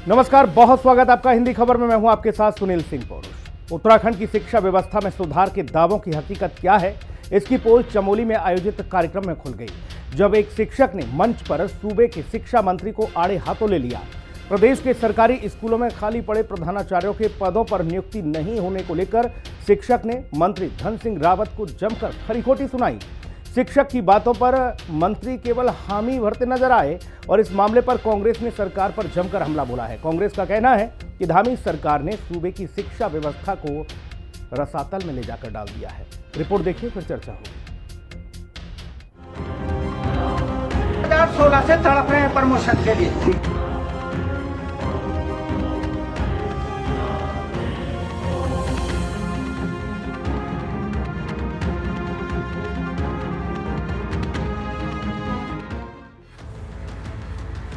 नमस्कार, बहुत स्वागत आपका हिंदी खबर में। मैं हूं आपके साथ सुनील सिंह पौरुष। उत्तराखंड की शिक्षा व्यवस्था में सुधार के दावों की हकीकत क्या है, इसकी पोल चमोली में आयोजित कार्यक्रम में खुल गई, जब एक शिक्षक ने मंच पर सूबे के शिक्षा मंत्री को आड़े हाथों ले लिया। प्रदेश के सरकारी स्कूलों में खाली पड़े प्रधानाचार्यों के पदों पर नियुक्ति नहीं होने को लेकर शिक्षक ने मंत्री धन सिंह रावत को जमकर खरी-खोटी सुनाई। शिक्षक की बातों पर मंत्री केवल हामी भरते नजर आए और इस मामले पर कांग्रेस ने सरकार पर जमकर हमला बोला है। कांग्रेस का कहना है कि धामी सरकार ने सूबे की शिक्षा व्यवस्था को रसातल में ले जाकर डाल दिया है। रिपोर्ट देखिए, फिर चर्चा होगी। 2016 से तड़प रहे हैं प्रमोशन के लिए।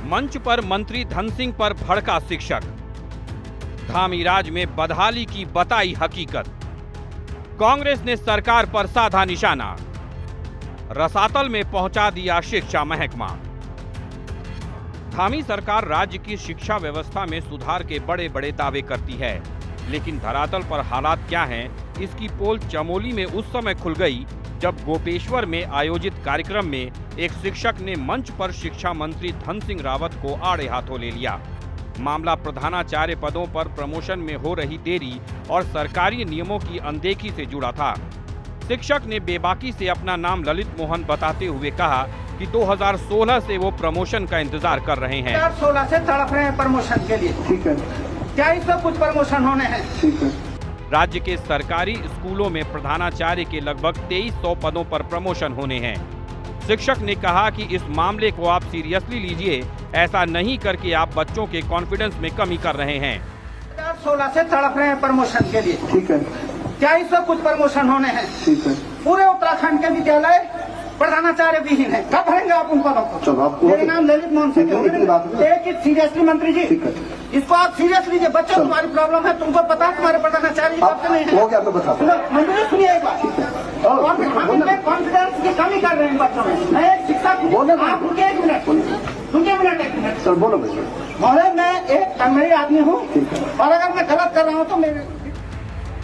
मंच पर मंत्री धन सिंह पर भड़का शिक्षक। धामी राज में बदहाली की बताई हकीकत। कांग्रेस ने सरकार पर साधा निशाना। रसातल में पहुंचा दिया शिक्षा महकमा। धामी सरकार राज्य की शिक्षा व्यवस्था में सुधार के बड़े बड़े दावे करती है, लेकिन धरातल पर हालात क्या हैं, इसकी पोल चमोली में उस समय खुल गई जब गोपेश्वर में आयोजित कार्यक्रम में एक शिक्षक ने मंच पर शिक्षा मंत्री धन सिंह रावत को आड़े हाथों ले लिया। मामला प्रधानाचार्य पदों पर प्रमोशन में हो रही देरी और सरकारी नियमों की अनदेखी से जुड़ा था। शिक्षक ने बेबाकी से अपना नाम ललित मोहन बताते हुए कहा कि 2016 से वो प्रमोशन का इंतजार कर रहे हैं। 2016 से तड़प रहे हैं प्रमोशन के लिए। ठीक है, क्या इसमें कुछ प्रमोशन होने हैं? ठीक है। राज्य के सरकारी स्कूलों में प्रधानाचार्य के लगभग 2300 पदों पर प्रमोशन होने हैं। शिक्षक ने कहा कि इस मामले को आप सीरियसली लीजिए, ऐसा नहीं करके आप बच्चों के कॉन्फिडेंस में कमी कर रहे हैं। 2016 से तड़प रहे हैं प्रमोशन के लिए। ठीक है, क्या इसमें कुछ प्रमोशन होने हैं? ठीक है। पूरे उत्तराखंड के विद्यालय प्रधानाचार्य विहीन है, कब भरेंगे आप उन पदों को? मेरा नाम ललित मोहन सिंह है। सीरियसली मंत्री जी, इसको आप सीरियस लीजिए। बच्चों, तुम्हारी प्रॉब्लम है, तुमको पता है तुम्हारे प्रधानाचार्य कब से नहीं है। मंत्री सुनिए एक बात, कॉन्फिडेंस की कमी कर रहे हैं बच्चों में। मैं एक शिक्षक आप रुकिए एक मिनट सर, बोलो महोदय, मैं एक अनमरी आदमी हूँ और अगर मैं गलत कर रहा हूँ तो मेरे।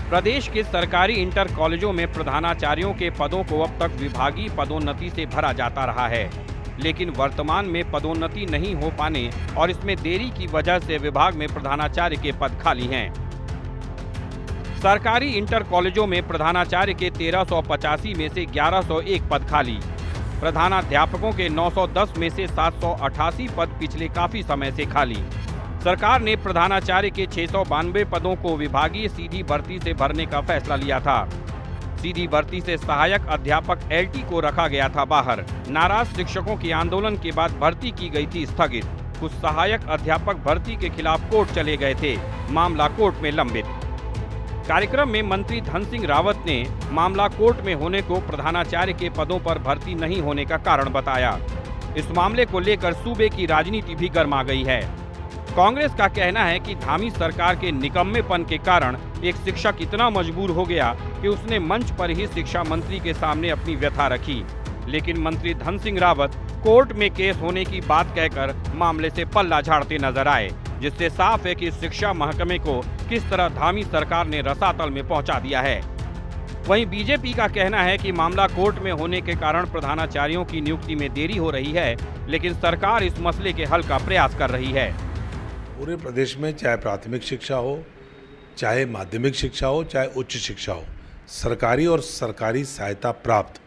प्रदेश के सरकारी इंटर कॉलेजों में प्रधानाचार्यों के पदों को अब तक विभागीय पदोन्नति से भरा जाता रहा है, लेकिन वर्तमान में पदोन्नति नहीं हो पाने और इसमें देरी की वजह से विभाग में प्रधानाचार्य के पद खाली हैं। सरकारी इंटर कॉलेजों में प्रधानाचार्य के 1385 में से 1101 पद खाली। प्रधानाध्यापकों के 910 में से 788 पद पिछले काफी समय से खाली। सरकार ने प्रधानाचार्य के 692 पदों को विभागीय सीधी भर्ती से भरने का फैसला लिया था। सीधी भर्ती से सहायक अध्यापक LT को रखा गया था बाहर। नाराज शिक्षकों के आंदोलन के बाद भर्ती की गई थी स्थगित। कुछ सहायक अध्यापक भर्ती के खिलाफ कोर्ट चले गए थे, मामला कोर्ट में लंबित। कार्यक्रम में मंत्री धन सिंह रावत ने मामला कोर्ट में होने को प्रधानाचार्य के पदों पर भर्ती नहीं होने का कारण बताया। इस मामले को लेकर सूबे की राजनीति भी गर्मा गई है। कांग्रेस का कहना है कि धामी सरकार के निकम्मेपन के कारण एक शिक्षक इतना मजबूर हो गया कि उसने मंच पर ही शिक्षा मंत्री के सामने अपनी व्यथा रखी, लेकिन मंत्री धन सिंह रावत कोर्ट में केस होने की बात कहकर मामले से पल्ला झाड़ते नजर आए, जिससे साफ है कि शिक्षा महकमे को किस तरह धामी सरकार ने रसातल में पहुंचा दिया है। वहीं बीजेपी का कहना है कि मामला कोर्ट में होने के कारण प्रधानाचार्यों की नियुक्ति में देरी हो रही है, लेकिन सरकार इस मसले के हल का प्रयास कर रही है। पूरे प्रदेश में चाहे प्राथमिक शिक्षा हो, चाहे माध्यमिक शिक्षा हो, चाहे उच्च शिक्षा हो, सरकारी और सरकारी सहायता प्राप्त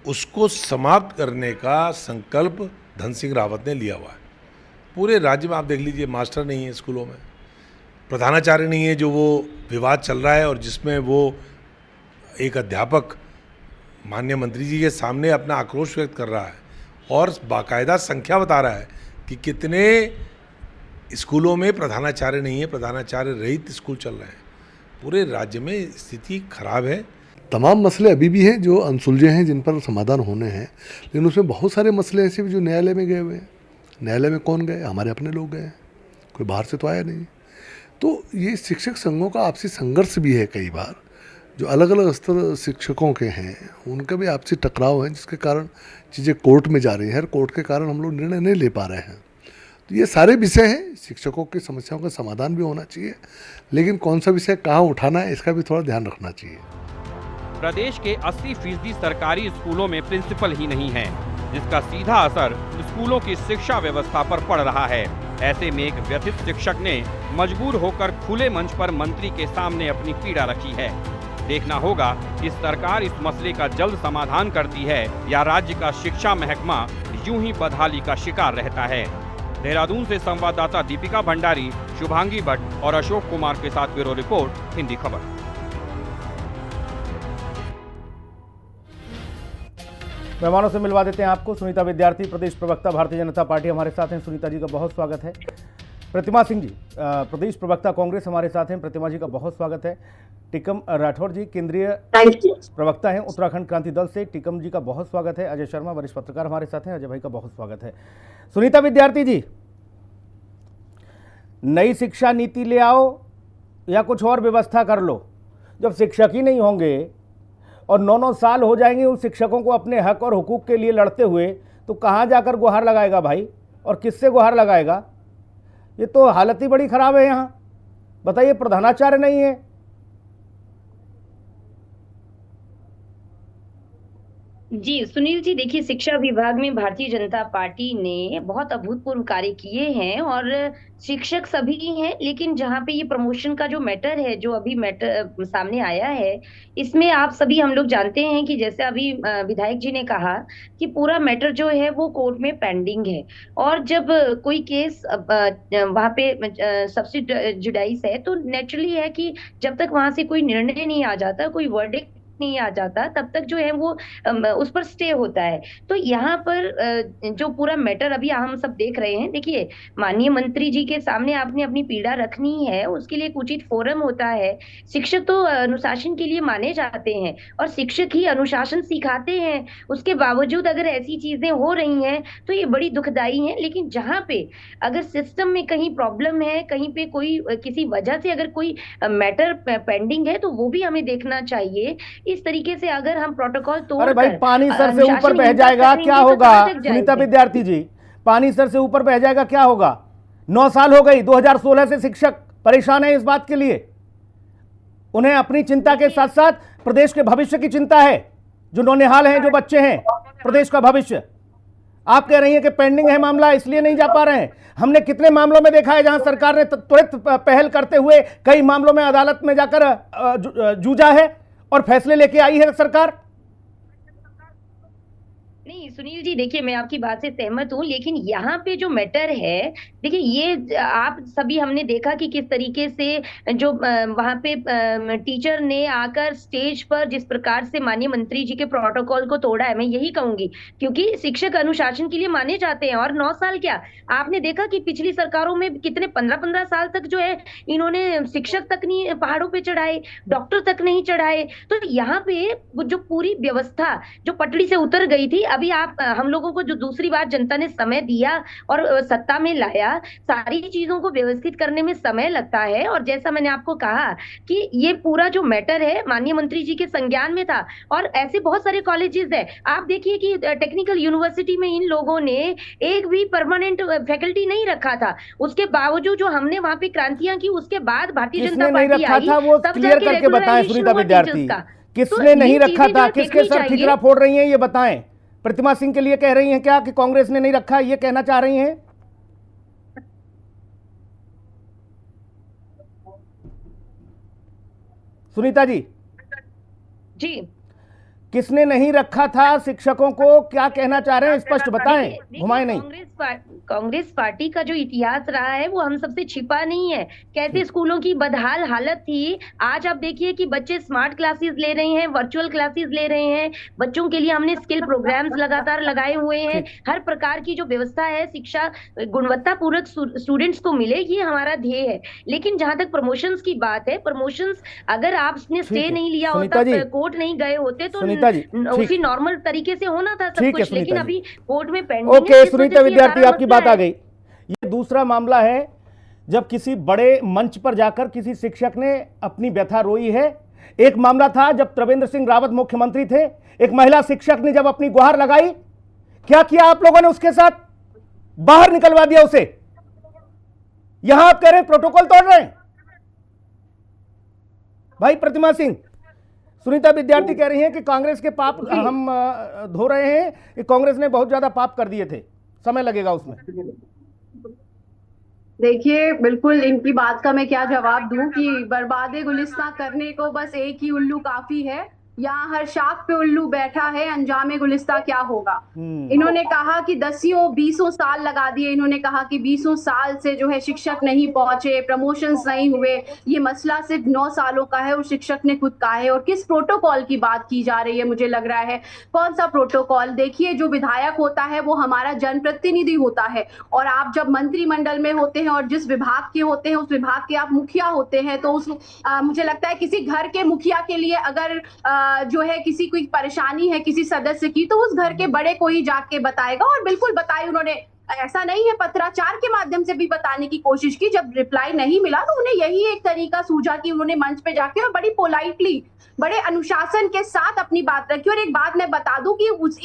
उसको समाप्त करने का संकल्प धन सिंह रावत ने लिया हुआ है। पूरे राज्य में आप देख लीजिए, मास्टर नहीं है स्कूलों में, प्रधानाचार्य नहीं है, जो वो विवाद चल रहा है और जिसमें वो एक अध्यापक माननीय मंत्री जी के सामने अपना आक्रोश व्यक्त कर रहा है और बाकायदा संख्या बता रहा है कि कितने स्कूलों में प्रधानाचार्य नहीं है, प्रधानाचार्य रहित स्कूल चल रहे हैं। पूरे राज्य में स्थिति खराब है। तमाम मसले अभी भी हैं जो अनसुलझे हैं, जिन पर समाधान होने हैं, लेकिन उसमें बहुत सारे मसले ऐसे भी जो न्यायालय में गए हुए हैं। न्यायालय में कौन गए? हमारे अपने लोग गए, कोई बाहर से तो आया नहीं। तो ये शिक्षक संघों का आपसी संघर्ष भी है। कई बार जो अलग अलग स्तर शिक्षकों के हैं उनका भी आपसी टकराव है, जिसके कारण चीज़ें कोर्ट में जा रही है। हर कोर्ट के कारण हम लोग निर्णय नहीं ले पा रहे हैं। तो ये सारे विषय हैं, शिक्षकों की समस्याओं का समाधान भी होना चाहिए, लेकिन कौन सा विषय कहाँ उठाना है इसका भी थोड़ा ध्यान रखना चाहिए। प्रदेश के 80% सरकारी स्कूलों में प्रिंसिपल ही नहीं है, जिसका सीधा असर स्कूलों की शिक्षा व्यवस्था पर पड़ रहा है। ऐसे में एक व्यथित शिक्षक ने मजबूर होकर खुले मंच पर मंत्री के सामने अपनी पीड़ा रखी है। देखना होगा कि सरकार इस मसले का जल्द समाधान करती है या राज्य का शिक्षा महकमा यूं ही बदहाली का शिकार रहता है। देहरादून से संवाददाता दीपिका भंडारी, शुभांगी भट्ट और अशोक कुमार के साथ ब्यूरो रिपोर्ट, हिंदी खबर। मेहमानों से मिलवा देते हैं आपको। सुनीता विद्यार्थी, प्रदेश प्रवक्ता भारतीय जनता पार्टी, हमारे साथ हैं। सुनीता जी का बहुत स्वागत है। प्रतिमा सिंह जी, प्रदेश प्रवक्ता कांग्रेस, हमारे साथ हैं। प्रतिमा जी का बहुत स्वागत है। टिकम राठौर जी, केंद्रीय प्रवक्ता हैं उत्तराखंड क्रांति दल से, टिकम जी का बहुत स्वागत है। अजय शर्मा, वरिष्ठ पत्रकार, हमारे साथ हैं। अजय भाई का बहुत स्वागत है। सुनीता विद्यार्थी जी, नई शिक्षा नीति ले आओ या कुछ और व्यवस्था कर लो, जब शिक्षक ही नहीं होंगे और 9-9 साल हो जाएंगे उन शिक्षकों को अपने हक और हुकूक के लिए लड़ते हुए, तो कहाँ जाकर गुहार लगाएगा भाई, और किससे गुहार लगाएगा? ये तो हालत ही बड़ी खराब है यहाँ। बताइए, प्रधानाचार्य नहीं है। जी सुनील जी, देखिए शिक्षा विभाग में भारतीय जनता पार्टी ने बहुत अभूतपूर्व कार्य किए हैं और शिक्षक सभी हैं, लेकिन जहाँ पे ये प्रमोशन का जो मैटर है, जो अभी मैटर सामने आया है, इसमें आप सभी हम लोग जानते हैं कि जैसे अभी विधायक जी ने कहा कि पूरा मैटर जो है वो कोर्ट में पेंडिंग है, और जब कोई केस वहाँ पे सब्सिडाइज है तो नेचुरली है कि जब तक वहां से कोई निर्णय नहीं आ जाता, कोई वर्डिक्ट नहीं आ जाता, तब तक जो है वो उस पर स्टे होता है। तो यहाँ पर जो पूरा मैटर अभी हम सब देख रहे हैं, देखिए माननीय मंत्री जी के सामने आपने अपनी पीड़ा रखनी है, उसके लिए एक उचित फोरम होता है। शिक्षक तो अनुशासन के लिए माने जाते हैं और शिक्षक ही अनुशासन सिखाते हैं, उसके बावजूद अगर ऐसी चीजें हो रही हैं तो ये बड़ी दुखदाई है। लेकिन जहाँ पे अगर सिस्टम में कहीं प्रॉब्लम है, कहीं पे कोई किसी वजह से अगर कोई मैटर पेंडिंग है, तो वो भी हमें देखना चाहिए। इस तरीके से अगर हम प्रोटोकॉल तोड़, अरे भाई, पानी सर से ऊपर बह जाएगा क्या होगा? सुनीता विद्यार्थी जी, पानी सर से ऊपर बह जाएगा क्या होगा? 9 साल हो गई, 2016 से शिक्षक परेशान है इस बात के लिए। उन्हें अपनी चिंता के साथ साथ प्रदेश के भविष्य की चिंता है। जो नौनिहाल हैं, जो बच्चे हैं, प्रदेश का भविष्य। आप कह रही हैं कि पेंडिंग है मामला, इसलिए नहीं जा पा रहे हैं। हमने कितने मामलों में देखा है जहां सरकार ने त्वरित पहल करते हुए कई मामलों में अदालत में जाकर जूझा है और फैसले लेके आई है सरकार। नहीं सुनील जी, देखिए मैं आपकी बात से सहमत हूँ, लेकिन यहाँ पे जो मैटर है, देखिए ये आप सभी हमने देखा कि किस तरीके से जो वहाँ पे टीचर ने आकर स्टेज पर जिस प्रकार से माननीय मंत्री जी के प्रोटोकॉल को तोड़ा है, मैं यही कहूंगी, क्योंकि शिक्षक अनुशासन के लिए माने जाते हैं। और 9 साल क्या, आपने देखा कि पिछली सरकारों में कितने 15-15 साल तक जो है इन्होंने शिक्षक तक नहीं पहाड़ों पे चढ़ाए, डॉक्टर तक नहीं चढ़ाए। तो यहाँ पे जो पूरी व्यवस्था जो पटड़ी से उतर गई थी, अभी आप हम लोगों को जो दूसरी बार जनता ने समय दिया और सत्ता में लाया, सारी चीजों को व्यवस्थित करने में समय लगता है। और जैसा मैंने आपको कहा कि ये पूरा जो मैटर है माननीय मंत्री जी के संज्ञान में था, और ऐसे बहुत सारे कॉलेजेस है। आप देखिए कि टेक्निकल यूनिवर्सिटी में इन लोगों ने एक भी परमानेंट फैकल्टी नहीं रखा था, उसके बावजूद जो हमने वहां पे क्रांतियां की, उसके बाद भारतीय जनता पार्टी आई, वो क्लियर करके बताएं सुनीता विद्यार्थी, किसने नहीं रखा था, किसके सर ठिकरा फोड़ रही हैं, ये बताएं। प्रतिमा सिंह के लिए कह रही हैं क्या कि कांग्रेस ने नहीं रखा, ये कहना चाह रही हैं? सुनीता जी जी, किसने नहीं रखा था शिक्षकों को, क्या कहना चाह रहे हैं, स्पष्ट बताएं, घुमाएं नहीं। कांग्रेस पार्टी का जो इतिहास रहा है वो हम सबसे छिपा नहीं है। कैसे स्कूलों की बदहाल हालत थी, आज आप देखिए कि बच्चे स्मार्ट क्लासेस ले रहे हैं, वर्चुअल क्लासेस ले रहे हैं, बच्चों के लिए हमने स्किल प्रोग्राम्स लगातार लगाए हुए हैं। हर प्रकार की जो व्यवस्था है, शिक्षा गुणवत्तापूर्वक स्टूडेंट्स को मिले, ये हमारा ध्येय है। लेकिन जहां तक प्रमोशंस की बात है, प्रमोशंस अगर आपने स्टे नहीं लिया होता, कोर्ट नहीं गए होते, तो उसी नॉर्मल तरीके से होना था सब कुछ, लेकिन अभी कोर्ट में पेंडिंग है। ओके सुनीता विद्यार्थी, आपकी बात आ गई। ये दूसरा मामला है जब किसी बड़े मंच पर जाकर किसी शिक्षक ने अपनी व्यथा रोई है। एक मामला था जब त्रिवेंद्र सिंह रावत मुख्यमंत्री थे, एक महिला शिक्षक ने जब अपनी गुहार लगाई, क्या किया आप लोगों ने उसके साथ? बाहर निकलवा दिया उसे, यहां आप कह रहे हैं प्रोटोकॉल तोड़ रहे हैं। भाई प्रतिमा सिंह, सुनीता विद्यार्थी कह रही हैं कि कांग्रेस के पाप हम धो रहे हैं, कि कांग्रेस ने बहुत ज्यादा पाप कर दिए थे, समय लगेगा उसमें। देखिए, बिल्कुल इनकी बात का मैं क्या जवाब दूं कि बर्बादे गुलिस्तां करने को बस एक ही उल्लू काफी है। यहाँ हर शाख पे उल्लू बैठा है, अंजामे गुलिस्तां क्या होगा। इन्होंने कहा कि 10-20 साल लगा दिए। इन्होंने कहा कि 20 साल से जो है शिक्षक नहीं पहुंचे, प्रमोशंस नहीं हुए। ये मसला सिर्फ 9 सालों का है और शिक्षक ने खुद कहा है। और किस प्रोटोकॉल की बात की जा रही है, मुझे लग रहा है कौन सा प्रोटोकॉल। देखिए, जो विधायक होता है वो हमारा जनप्रतिनिधि होता है, और आप जब मंत्रिमंडल में होते हैं और जिस विभाग के होते हैं उस विभाग के आप मुखिया होते हैं, तो उस मुझे लगता है किसी घर के मुखिया के लिए अगर जो है किसी कोई परेशानी है किसी सदस्य की, तो उस घर के बड़े को ही जाके बताएगा। और बिल्कुल बताई उन्होंने, ऐसा नहीं है, पत्राचार के माध्यम से भी बताने की कोशिश की। जब रिप्लाई नहीं मिला तो उन्हें यही एक तरीका सूझा कि उन्होंने मंच पे जाके और बड़ी पोलाइटली, बड़े अनुशासन के साथ अपनी बात रखी। और एक बात मैं बता दूं कि उस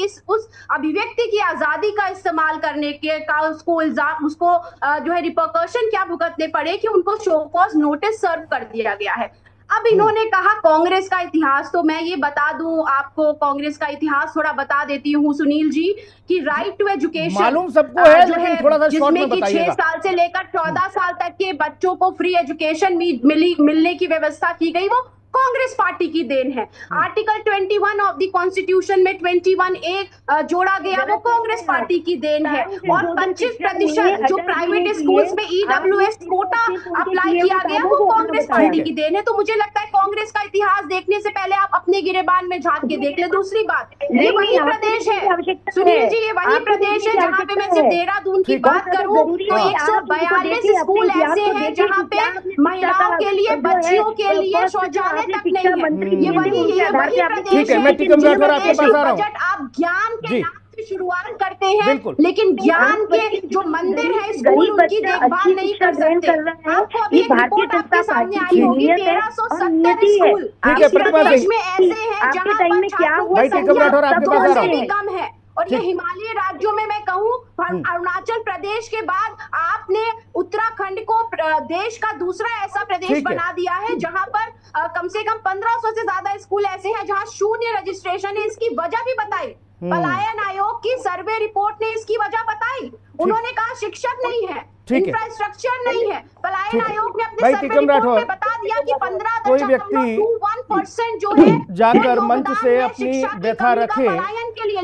अभिव्यक्ति की आजादी का इस्तेमाल करने के का उसको जो है रिपरकशन क्या भुगतने पड़े कि उनको शो कॉज नोटिस सर्व कर दिया गया है। अब इन्होंने कहा कांग्रेस का इतिहास, तो मैं ये बता दूं आपको, कांग्रेस का इतिहास थोड़ा बता देती हूँ सुनील जी, कि राइट टू एजुकेशन मालूम सबको है, लेकिन थोड़ा सा शॉर्ट में जिसमें कि 6 साल से लेकर 14 साल तक के बच्चों को फ्री एजुकेशन मिलने की व्यवस्था की गई, वो कांग्रेस पार्टी की देन है। आर्टिकल 21 ऑफ द कॉन्स्टिट्यूशन में 21A जोड़ा गया, वो कांग्रेस पार्टी की देन है। और 25% जो प्राइवेट स्कूल्स में EWS कोटा अप्लाई किया गया, वो कांग्रेस पार्टी की देन है। तो मुझे लगता है कांग्रेस का इतिहास देखने से पहले आप अपने गिरेबान में झांक के देख ले। दूसरी बात, ये वही प्रदेश है सुनील जी, ये वही प्रदेश है जहाँ पे मैं सिर्फ देहरादून की बात करूँ तो 142 स्कूल ऐसे हैं जहाँ पे महिलाओं के लिए, बच्चियों के लिए शौचालय तक नहीं है। ये वही प्रदेश है जिसमें बजट आप ज्ञान के नाम से शुरुआत करते हैं, लेकिन ज्ञान के जो मंदिर है, स्कूल, उनकी देखभाल नहीं कर सकते। आपको अभी एक रिपोर्ट आपके सामने आई होगी, 1370 स्कूल प्रदेश में ऐसे हैं जहाँ पर छात्रों की संख्या भी कम है। और ये हिमालयी राज्यों में मैं कहूँ, अरुणाचल प्रदेश के बाद आपने उत्तराखंड को देश का दूसरा ऐसा प्रदेश बना दिया है जहां पर कम से कम 1500 से ज्यादा स्कूल ऐसे हैं जहां शून्य रजिस्ट्रेशन है। इसकी वजह भी बताई, पलायन आयोग की सर्वे रिपोर्ट ने इसकी वजह बताई। उन्होंने कहा शिक्षक नहीं है, इंफ्रास्ट्रक्चर नहीं है। पलायन आयोग ने अपने सर्वे रिपोर्ट में बता दिया कि 15.21% जो है जाकर मंच से अपनी व्यथा रखे।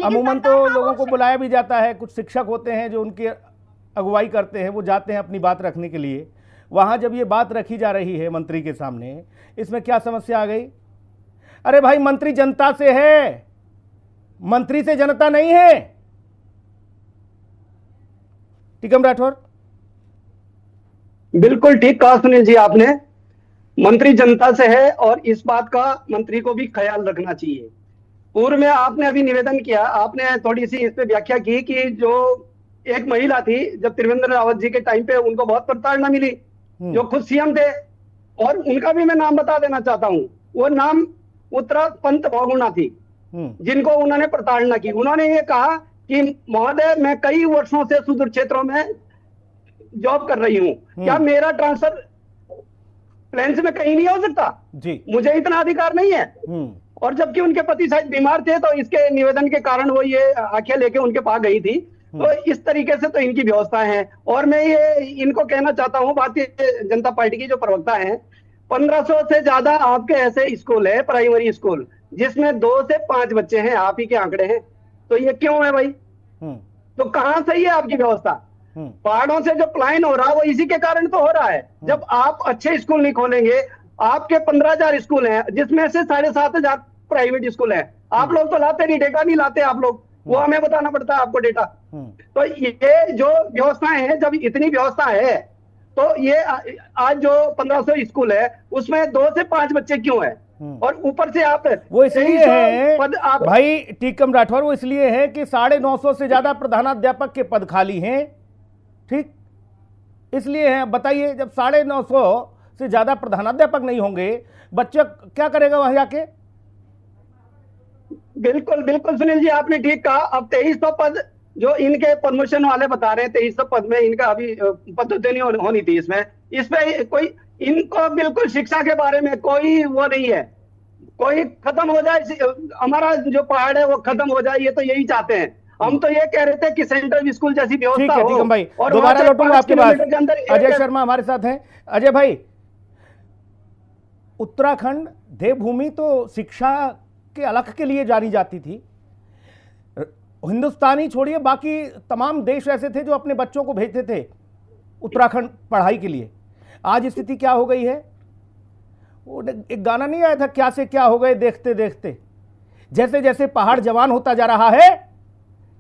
अमूमन तो लोगों को बुलाया भी जाता है, कुछ शिक्षक होते हैं जो उनकी अगुवाई करते हैं, वो जाते हैं अपनी बात रखने के लिए। वहां जब ये बात रखी जा रही है मंत्री के सामने, इसमें क्या समस्या आ गई? अरे भाई, मंत्री जनता से है, मंत्री से जनता नहीं है। टीकम राठौर, बिल्कुल ठीक कहा सुनील जी आपने, मंत्री जनता से है और इस बात का मंत्री को भी ख्याल रखना चाहिए। पूर्व में आपने अभी निवेदन किया, आपने थोड़ी सी इस पे व्याख्या की कि जो एक महिला थी, जब त्रिवेंद्र रावत जी के टाइम पे उनको बहुत प्रताड़ना मिली, जो खुद सीएम थे, और उनका भी मैं नाम बता देना चाहता हूँ। वो नाम उत्तरा पंत बहुगुणा थी, जिनको उन्होंने प्रताड़ना की। उन्होंने ये कहा कि महोदय, मैं कई वर्षों से सुदूर क्षेत्रों में जॉब कर रही हूँ, क्या मेरा ट्रांसफर प्लेन्स में कहीं नहीं हो सकता जी? मुझे इतना अधिकार नहीं है। और जबकि उनके पति शायद बीमार थे, तो इसके निवेदन के कारण वो ये आख्या लेके उनके पास गई थी। तो इस तरीके से तो इनकी व्यवस्था है। और मैं ये इनको कहना चाहता हूँ, भारतीय जनता पार्टी की जो प्रवक्ता है, 1500 से ज्यादा आपके ऐसे स्कूल है, प्राइमरी स्कूल, जिसमें 2 से 5 बच्चे हैं, आप ही के आंकड़े हैं। तो ये क्यों है भाई? तो कहाँ सही है आपकी व्यवस्था? पहाड़ों से जो पलायन हो रहा है वो इसी के कारण तो हो रहा है। जब आप अच्छे स्कूल नहीं खोलेंगे, आपके 15,000 स्कूल हैं, जिसमें से 7,500 प्राइवेट स्कूल हैं। आप लोग तो लाते नहीं, डेटा नहीं लाते आप लोग, वो हमें बताना पड़ता है आपको डेटा। तो ये जो व्यवस्थाएं हैं, जब इतनी व्यवस्था है, तो ये आज जो 1500 स्कूल है उसमें 2 से 5 बच्चे क्यों है? और ऊपर से आप वो इसलिए है भाई टीकम राठौर, वो इसलिए है कि 950 से ज्यादा प्रधानाध्यापक के पद खाली हैं, ठीक, इसलिए है। बताइए, जब 950 से ज्यादा प्रधानाध्यापक नहीं होंगे, बच्चा क्या करेगा वहां जाके? बिल्कुल बिल्कुल सुनील जी, आपने ठीक कहा। अब 2300 पद जो इनके प्रमोशन वाले बता रहे थे, 2300 पद में इनका अभी पदोन्नति होनी थी। इसमें कोई इनको बिल्कुल शिक्षा के बारे में कोई वो नहीं है। कोई खत्म हो जाए, हमारा जो पहाड़ है वो खत्म हो जाए, ये तो यही चाहते हैं। हम तो ये कह रहे थे कि सेंट्रल स्कूल जैसी व्यवस्था हो। ठीक है भाई, और दोबारा लौटूंगा आपके पास। अजय एक शर्मा हमारे साथ हैं। अजय भाई, उत्तराखंड देवभूमि तो शिक्षा के अलख के लिए जानी जाती थी। हिंदुस्तानी छोड़िए, बाकी तमाम देश ऐसे थे जो अपने बच्चों को भेजते थे उत्तराखंड पढ़ाई के लिए। आज स्थिति क्या हो गई है? वो एक गाना नहीं आया था, क्या से क्या हो गए देखते देखते। जैसे जैसे पहाड़ जवान होता जा रहा है,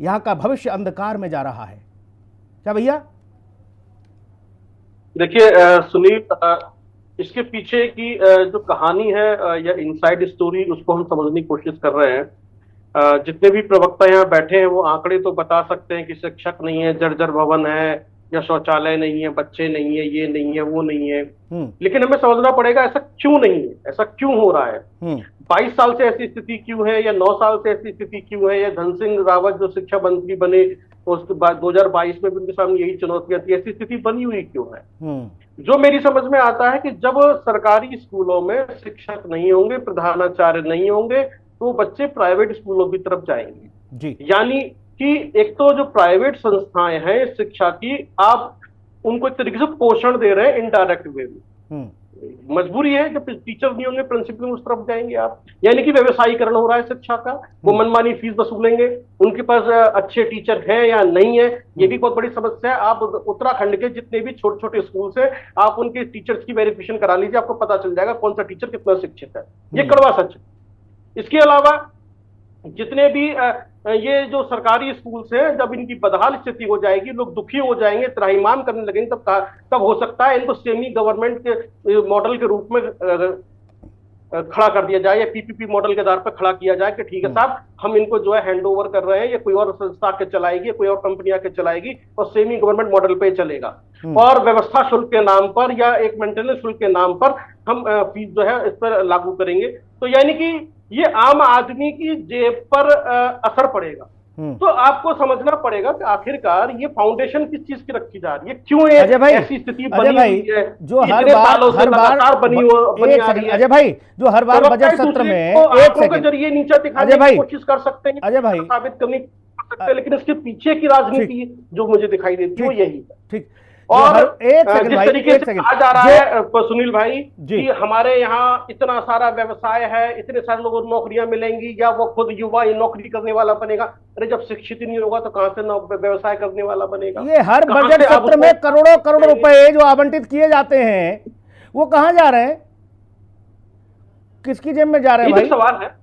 यहां का भविष्य अंधकार में जा रहा है। क्या भैया? देखिए सुनील, इसके पीछे की जो कहानी है या इनसाइड स्टोरी, उसको हम समझने की कोशिश कर रहे हैं। जितने भी प्रवक्ता यहाँ बैठे हैं वो आंकड़े तो बता सकते हैं कि शिक्षक नहीं है, जर्जर भवन है, या शौचालय नहीं है, बच्चे नहीं है, ये नहीं है, वो नहीं है। लेकिन हमें समझना पड़ेगा ऐसा क्यों नहीं है, ऐसा क्यों हो रहा है। 22 साल से ऐसी स्थिति क्यों है, या 9 साल से ऐसी स्थिति क्यों है, या धन सिंह रावत जो शिक्षा मंत्री बने उसके बाद 2022 में भी उनके सामने यही चुनौतियां थी, ऐसी स्थिति बनी हुई क्यों है। जो मेरी समझ में आता है कि जब सरकारी स्कूलों में शिक्षक नहीं होंगे, प्रधानाचार्य नहीं होंगे, तो बच्चे प्राइवेट स्कूलों की तरफ जाएंगे जी। यानी कि एक तो जो प्राइवेट संस्थाएं हैं शिक्षा की, आप उनको एक तरीके से पोषण दे रहे हैं इनडायरेक्ट वे में। मजबूरी है, जब टीचर नहीं होंगे, प्रिंसिपल उस तरफ जाएंगे आप। यानी कि व्यवसायीकरण हो रहा है शिक्षा का। वो मनमानी फीस वसूलेंगे, उनके पास अच्छे टीचर हैं या नहीं है, ये भी बहुत बड़ी समस्या है। आप उत्तराखंड के जितने भी छोटे छोटे स्कूल से आप उनके टीचर्स की वेरिफिकेशन करा लीजिए, आपको पता चल जाएगा कौन सा टीचर कितना शिक्षित है। ये कड़वा सच है। इसके अलावा जितने भी ये जो सरकारी स्कूल्स हैं, जब इनकी बदहाल स्थिति हो जाएगी, लोग दुखी हो जाएंगे, त्राहिमाम करने लगेंगे, तब हो सकता है इनको सेमी गवर्नमेंट के मॉडल के रूप में खड़ा कर दिया जाए, या पीपीपी मॉडल के आधार पर खड़ा किया जाए कि ठीक है साहब, हम इनको जो है हैंड ओवर कर रहे हैं, या कोई और संस्था के चलाएगी, कोई और कंपनी आके चलाएगी, और सेमी गवर्नमेंट मॉडल पे चलेगा। और व्यवस्था शुल्क के नाम पर या एक मेंटेनेंस शुल्क के नाम पर हम फीस जो है इस पर लागू करेंगे। तो यानी कि ये आम आदमी की जेब पर असर पड़ेगा। तो आपको समझना पड़ेगा कि आखिरकार ये फाउंडेशन किस चीज की रखी जा रही है, क्यों ऐसी स्थिति बनी हुई है जो हर बार बनी आ रही है। अजय भाई, जो हर बार बजट सत्र में एक के जरिए नीचे दिखाने की कोशिश कर सकते हैं, अजय भाई साबित करनी सकते हैं, लेकिन इसके पीछे की राजनीति जो मुझे दिखाई देती है वो यही है। ठीक। और जिस तरीके से कहा जा रहा है सुनील भाई कि हमारे यहाँ इतना सारा व्यवसाय है, इतने सारे लोगों को नौकरियां मिलेंगी, या वो खुद युवा नौकरी करने वाला बनेगा। अरे जब शिक्षित ही नहीं होगा तो कहां से व्यवसाय करने वाला बनेगा। ये हर बजट सत्र में करोड़ों करोड़ रुपए जो आवंटित किए जाते हैं, वो कहां जा रहे हैं, किसकी जेब में जा रहे हैं भाई? सवाल है।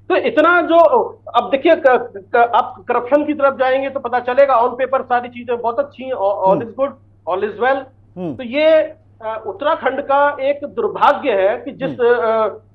तो इतना जो अब देखिए, आप करप्शन की तरफ जाएंगे तो पता चलेगा ऑन पेपर सारी चीजें बहुत अच्छी हैं, all is good, all is well. तो ये उत्तराखंड का एक दुर्भाग्य है कि जिस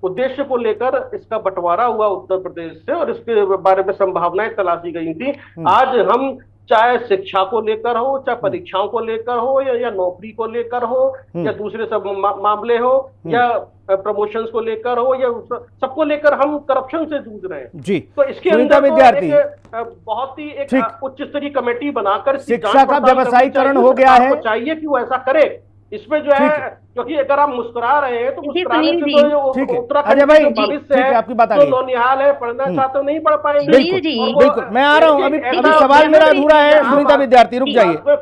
उद्देश्य को लेकर इसका बंटवारा हुआ उत्तर प्रदेश से और इसके बारे में संभावनाएं तलाशी गई थी, आज हम चाहे शिक्षा को लेकर हो, चाहे परीक्षाओं को लेकर हो, या नौकरी को लेकर हो, या दूसरे सब मामले हो, या प्रमोशंस को लेकर हो, या सबको लेकर हम करप्शन से जूझ रहे हैं जी। तो इसके अंदर विद्यार्थी बहुत ही एक उच्च स्तरीय कमेटी बनाकर शिक्षा का व्यवसायीकरण हो गया है, चाहिए कि वो ऐसा करे। इसमें जो है, क्योंकि अगर आप मुस्कुरा रहे हैं तो मुस्कुराने से तो उत्तराखंड का भविष्य है, आपकी बात जो नौनिहाल है, पढ़ना चाहते नहीं पढ़ पाएंगे। बिल्कुल, मैं आ रहा हूँ, अभी सवाल मेरा अधूरा है। सुनीता विद्यार्थी रुक जाइए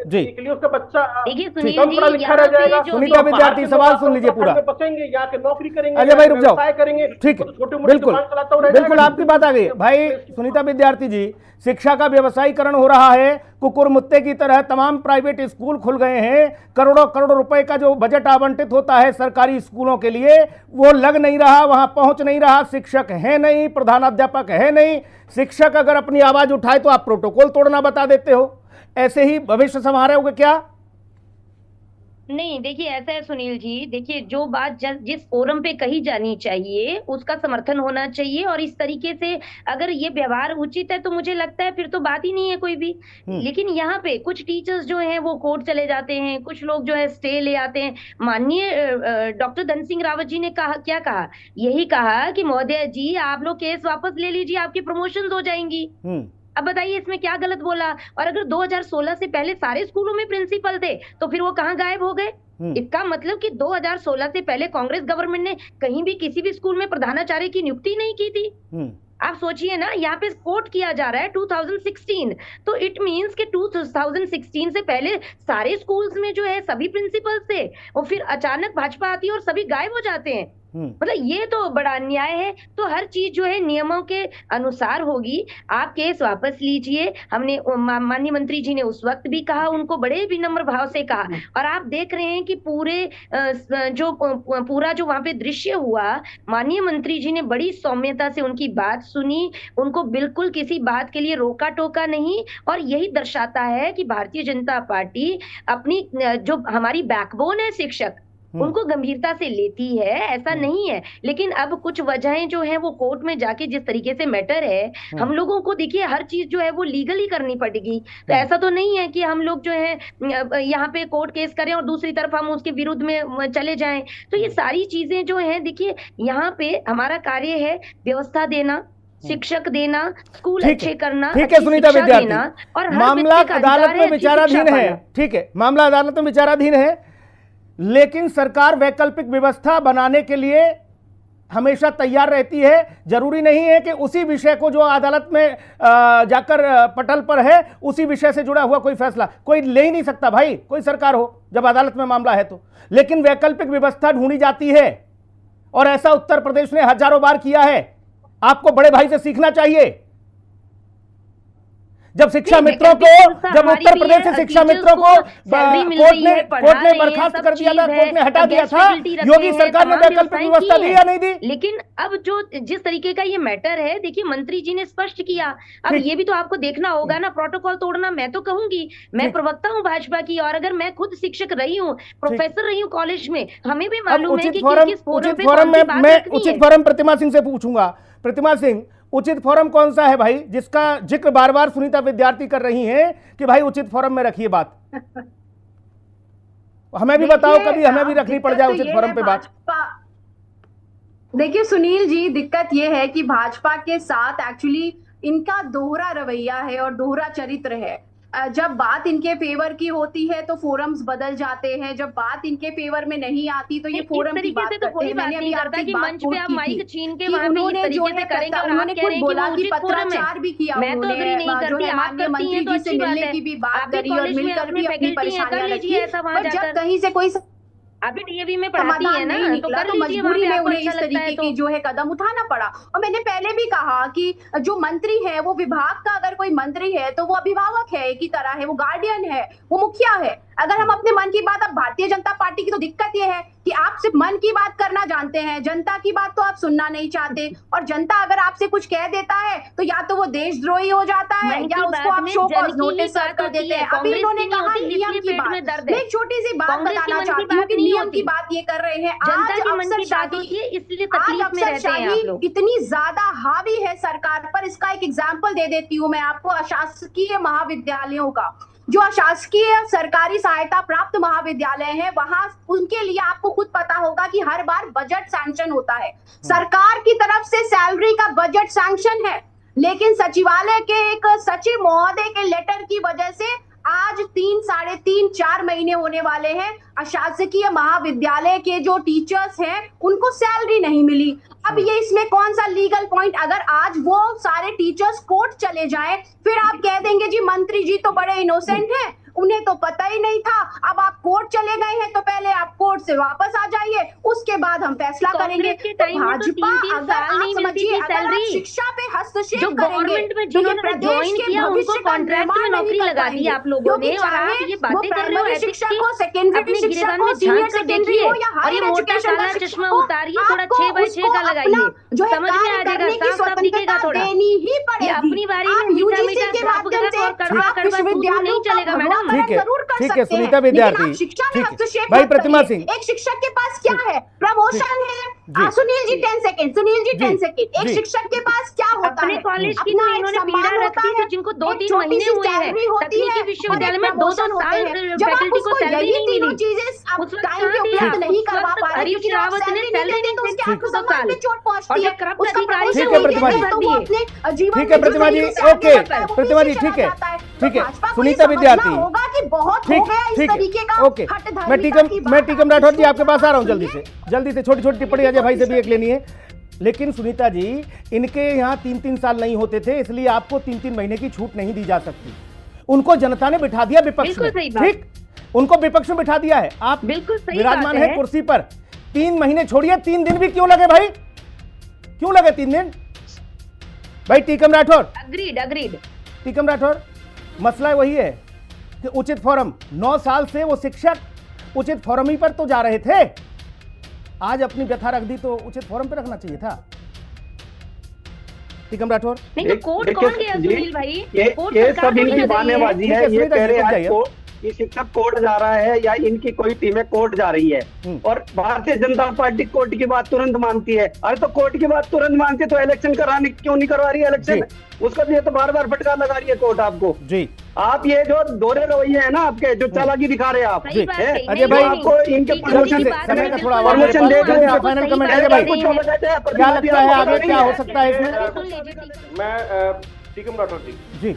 जी, के लिए उसका बच्चा कम पढ़ा लिखा रह जाएगा। सुनीता विद्यार्थी सवाल सुन लीजिए पूरा। बचेंगे या कि नौकरी करेंगे, अजय भाई रुक जाओ, करेंगे, ठीक है, बिल्कुल आपकी बात आ गई भाई। सुनीता विद्यार्थी जी, शिक्षा का व्यवसायीकरण हो रहा है, कुकुरमुत्ते की तरह तमाम प्राइवेट स्कूल खुल गए हैं, करोड़ों करोड़ रुपए का जो बजट आवंटित होता है सरकारी स्कूलों के लिए वो लग नहीं रहा, वहां पहुंच नहीं रहा, शिक्षक है नहीं, प्रधानाध्यापक है नहीं। शिक्षक अगर अपनी आवाज उठाए तो आप प्रोटोकॉल तोड़ना बता देते हो, ऐसे ही भविष्य संवारोगे क्या? नहीं, देखिए ऐसा है सुनील जी, देखिए जो बात जिस फोरम पे कही जानी चाहिए उसका समर्थन होना चाहिए, और इस तरीके से अगर ये व्यवहार उचित है तो मुझे लगता है फिर तो बात ही नहीं है कोई भी। लेकिन यहाँ पे कुछ टीचर्स जो हैं वो कोर्ट चले जाते हैं, कुछ लोग जो है स्टे ले आते हैं। माननीय डॉक्टर धन सिंह रावत जी ने कहा, क्या कहा, यही कहा कि महोदय जी आप लोग केस वापस ले लीजिए, आपकी प्रमोशन हो जाएंगी। अब बताइए इसमें क्या गलत बोला? और अगर 2016 से पहले सारे स्कूलों में प्रिंसिपल थे तो फिर वो कहाँ गायब हो गए? इसका मतलब कि 2016 से पहले कांग्रेस गवर्नमेंट ने कहीं भी किसी भी स्कूल में प्रधानाचार्य की नियुक्ति नहीं की थी। आप सोचिए ना, यहाँ पे कोट किया जा रहा है 2016, तो इट मींस कि 2016 से पहले सारे स्कूल्स में जो है सभी प्रिंसिपल्स थे, और फिर अचानक भाजपा आती है और सभी गायब हो जाते हैं। मतलब ये तो बड़ा अन्याय है। तो हर चीज जो है नियमों के अनुसार होगी। आप केस वापस लीजिए, हमने माननीय मंत्री जी ने उस वक्त भी कहा, उनको बड़े विनम्र भाव से कहा, और आप देख रहे हैं कि पूरा जो वहां पे दृश्य हुआ, माननीय मंत्री जी ने बड़ी सौम्यता से उनकी बात सुनी, उनको बिल्कुल किसी बात के लिए रोका टोका नहीं। और यही दर्शाता है कि भारतीय जनता पार्टी अपनी जो हमारी बैकबोन है शिक्षक, उनको गंभीरता से लेती है, ऐसा नहीं है। लेकिन अब कुछ वजहें जो है वो कोर्ट में जाके जिस तरीके से मैटर है, हम लोगों को देखिए हर चीज जो है वो लीगली करनी पड़ेगी। तो ऐसा तो नहीं है कि हम लोग जो है यहाँ पे कोर्ट केस करें और दूसरी तरफ हम उसके विरुद्ध में चले जाएं। तो ये सारी चीजें जो है, देखिए यहाँ पे हमारा कार्य है व्यवस्था देना, शिक्षक देना, स्कूल अच्छे करना, ठीक है सुनीता विद्यार्थी, और मामला अदालत में विचाराधीन है। ठीक है, मामला अदालत में विचाराधीन है, लेकिन सरकार वैकल्पिक व्यवस्था बनाने के लिए हमेशा तैयार रहती है। जरूरी नहीं है कि उसी विषय को जो अदालत में जाकर पटल पर है उसी विषय से जुड़ा हुआ कोई फैसला कोई ले ही नहीं सकता भाई, कोई सरकार हो, जब अदालत में मामला है तो। लेकिन वैकल्पिक व्यवस्था ढूंढी जाती है, और ऐसा उत्तर प्रदेश ने हजारों बार किया है। आपको बड़े भाई से सीखना चाहिए। जब शिक्षा मित्रों को, जब उत्तर प्रदेश से शिक्षा मित्रों को कोर्ट ने बर्खास्त कर दिया था, कोर्ट ने हटा दिया था, योगी सरकार ने वैकल्पिक व्यवस्था दी या नहीं दी? लेकिन अब जो जिस तरीके का ये मैटर है, देखिए मंत्री जी ने स्पष्ट किया। अब ये भी तो आपको देखना होगा ना, प्रोटोकॉल तोड़ना मैं तो कहूंगी, मैं प्रवक्ता हूँ भाजपा की, और अगर मैं खुद शिक्षक रही हूँ, प्रोफेसर रही हूँ कॉलेज में, हमें भी मालूम है कि किस फोरम पे कौन सी बात रखनी है। उचित फोरम प्रतिमा सिंह से पूछूंगा। प्रतिमा सिंह, उचित फोरम कौन सा है भाई, जिसका जिक्र बार बार सुनीता विद्यार्थी कर रही हैं कि भाई उचित फोरम में रखिए बात? हमें भी बताओ, कभी हमें भी रखनी पड़ जाए उचित फोरम पे बात। देखिए सुनील जी, दिक्कत ये है कि भाजपा के साथ एक्चुअली इनका दोहरा रवैया है और दोहरा चरित्र है। जब बात इनके फेवर की होती है तो फोरम्स बदल जाते हैं, जब बात इनके फेवर में नहीं आती तो ये फोरम की बात करते हैं। मैंने अभी आपकी बात पूरी की थी कि उन्होंने जो है उन्होंने खुद बोला कि पत्राचार भी किया, उन्होंने जो है माननीय मंत्री जी से मिलने की भी बात करी और मिलकर भी अपनी परेशानियां रखी। पर जब कहीं से कोई अभी डीएवी में पढ़ाती है ना, तो मजबूरी में उन्हें इस तरीके की जो है कदम उठाना पड़ा। और मैंने पहले भी कहा कि जो मंत्री है वो विभाग का अगर कोई मंत्री है तो वो अभिभावक है की तरह है, वो गार्डियन है, वो मुखिया है। अगर हम अपने मन की बात, अब भारतीय जनता पार्टी की तो दिक्कत ये है कि आप सिर्फ मन की बात करना जानते हैं, जनता की बात तो आप सुनना नहीं चाहते। और जनता अगर आपसे कुछ कह देता है तो या तो वो देशद्रोही हो जाता है या उसको आप शो कॉज नोटिस सर्व कर देते हैं। अभी इन्होंने कहा नियम की बात, मैं एक छोटी सी बात बताना चाहती हूँ कि नियम की बात ये कर रहे हैं। आज अफसरशाही इतनी ज्यादा हावी है सरकार पर, इसका एक एग्जाम्पल दे देती हूँ मैं आपको। अशासकीय महाविद्यालयों का, जो अशासकीय सरकारी सहायता प्राप्त महाविद्यालय हैं, वहां उनके लिए आपको खुद पता होगा कि हर बार बजट सैंक्शन होता है, सरकार की तरफ से सैलरी का बजट सैंक्शन है, लेकिन सचिवालय के एक सचिव महोदय के लेटर की वजह से आज 3, साढ़े 3, 4 महीने होने वाले हैं, अशासकीय महाविद्यालय के जो टीचर्स हैं उनको सैलरी नहीं मिली। अब ये इसमें कौन सा लीगल पॉइंट, अगर आज वो सारे टीचर्स कोर्ट चले जाएं, फिर आप कह देंगे जी मंत्री जी तो बड़े इनोसेंट हैं, उन्हें तो पता ही नहीं था। अब आप कोर्ट चले गए हैं तो पहले आप कोर्ट से वापस आ जाइए, उसके बाद हम फैसला करेंगे। तो भाजपा अगर आप समझिए, अगर आप शिक्षा पे हस्तक्षेप करेंगे तो ये प्रदेश के भविष्य का निर्माण नहीं कर पाएंगे। आप लोगों ने वो प्राइमरी शिक्षा को, सेकेंडरी शिक्षा को, सीनियर सेकेंडरी को या हायर एजुकेशन का शिक्षा को, आपको उसको अपना जो है कार्य करने की स्वतंत्रता देनी ही पड़ेगी। आप यूजीसी के माध्यम से आप विश्वविद्यालयों का ठीक है सुनीता विद्यार्थी, ठीक है भाई। प्रतिमा सिंह, एक शिक्षक के पास क्या है, प्रमोशन है। Sunil ji 10 second, Sunil ji 10 second. एक शिक्षक के पास क्या होता है, कॉलेज की तो इन्होंने पीड़ा रखी थी, जिनको 2-3 महीने हुए हैं, तकनीकी विश्वविद्यालय में 2-2 साल फैकल्टी को जाए। ये तीनों चीजें आप उस वक्त टाइम पे कहाँ उपलब्ध दिया? नहीं उस करवा वक्त पा रहे हरीश क्योंकि आप रावत ने सैलरी नहीं सैलरी देते तो नहीं उसके दी आत्मसम्मान पे चोट पहुंचती और है। जो करप्ट उसका अधिकारी प्रमोशन ठीक है नहीं प्रतिमा जी। देंगे तो वो अपने जीवन ठीक है में जिस प्रतिमा जी, तरीके से आगे ओके बढ़ता है, वो प्रतिमा जी, पीछे ठीक है चला जाता है। ठीक है। भाजपा को ये सुनीता समझना विद्यार्थी, होगा कि बहुत हो ठीक गया इस ठीक तरीके का है, ओके। हठधर्मिता मैं की बात। टीकम राठौर जी आपके पास आ रहा हूँ सुनिए। जल्दी से छोटी छोटी टिप्पणी अजय भाई से भी एक लेनी है। लेकिन सुनीता जी, इनके यहाँ 3-3 साल नहीं होते थे, इसलिए आपको 3-3 महीने की छूट नहीं दी जा सकती। उनको जनता ने बिठा दिया विपक्ष बिल्कुल में, सही बात। ठीक, उनको विपक्ष में बिठा दिया है। आप बिल्कुल सही विराजमान बात है कुर्सी पर, 3 महीने छोड़िए, 3 दिन भी क्यों लगे भाई, क्यों लगे 3 दिन भाई? टीकम राठौर, अग्रीड टीकम राठौर, मसला वही है कि उचित फोरम, 9 साल से वो शिक्षक उचित फोरम ही पर तो जा रहे थे। आज अपनी व्यथा रख दी तो उचित फोरम पे रखना चाहिए था। टीकम राठौर, नहीं तो कोर्ट कौन गया सुनील भाई? कोर्ट ये सरकार सब को इनकी नहीं बहानेबाजी ठीक है। है, ये सुनीता कह जी, रहे रुक हैं जाइए। ये शिक्षक कोर्ट जा रहा है या इनकी कोई टीमें कोर्ट जा रही है और भारतीय जनता पार्टी कोर्ट की बात तुरंत मानती है। अरे तो कोर्ट की बात तुरंत मानती है तो इलेक्शन कराने क्यों नहीं करवा रही है इलेक्शन? उसका भी ये तो बार बार फटकार लगा रही है कोर्ट आपको जी। आप ये जो दोहरे रवैये है ना आपके, जो चालाकी दिखा रहे हैं आप, सही बात हैं? कही। अजय भाई, आपको इनके ठीक है, प्रमोशन ठीक है, समय का थोड़ा बिल्कुल प्रमोशन सही देख बात रहे हैं है, आप। फाइनल सही कमेंट बात है है। भाई। कुछ हो सकता है, क्या लगता है आगे क्या हो सकता है इसमें? सुन लीजिए। मैं टीकम राठौर जी, जी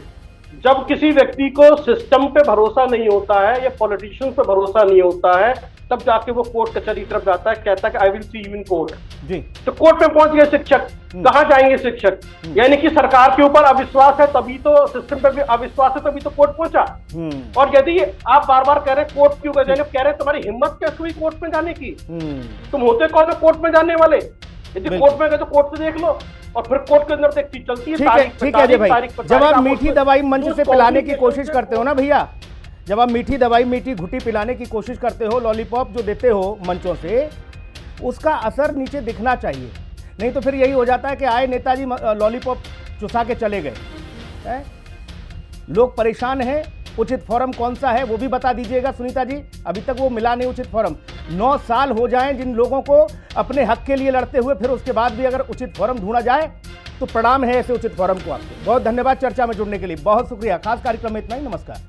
जब किसी व्यक्ति को सिस्टम पे भरोसा नहीं होता है या पॉलिटिशियन पे भरोसा नहीं होता है, तब जाके वो कोर्ट कचहरी तरफ जाता है, कहता है कि I will see you in court. जी, तो कोर्ट में पहुंच गए शिक्षक, कहां जाएंगे शिक्षक? यानी कि सरकार के ऊपर अविश्वास है, तभी तो सिस्टम पे भी अविश्वास है, तभी तो कोर्ट पहुंचा। और यदि आप बार बार कह रहे कोर्ट क्यों गए, कह रहे तुम्हारी हिम्मत कैसे हुई कोर्ट में जाने की? तुम होते कौन है कोर्ट में जाने वाले? यदि कोर्ट में गए तो कोर्ट से देख लो, और फिर कोर्ट के अंदर से एक चीज चलती है। ठीक है अजय भाई, जब आप मीठी दवाई मंच से पिलाने की कोशिश करते हो ना भैया, जब आप मीठी दवाई मीठी घुटी पिलाने की कोशिश करते हो, लॉलीपॉप जो देते हो मंचों से, उसका असर नीचे दिखना चाहिए। नहीं तो फिर यही हो जाता है कि आए नेताजी लॉलीपॉप चुसा के चले गए हैं? लोग परेशान हैं। उचित फोरम कौन सा है वो भी बता दीजिएगा सुनीता जी, अभी तक वो मिला नहीं उचित फोरम। 9 साल हो जाएं जिन लोगों को अपने हक के लिए लड़ते हुए, फिर उसके बाद भी अगर उचित फोरम ढूंढा जाए तो प्रणाम है ऐसे उचित फोरम को। आपको बहुत धन्यवाद चर्चा में जुड़ने के लिए, बहुत शुक्रिया। खास कार्यक्रम में इतना ही, नमस्कार।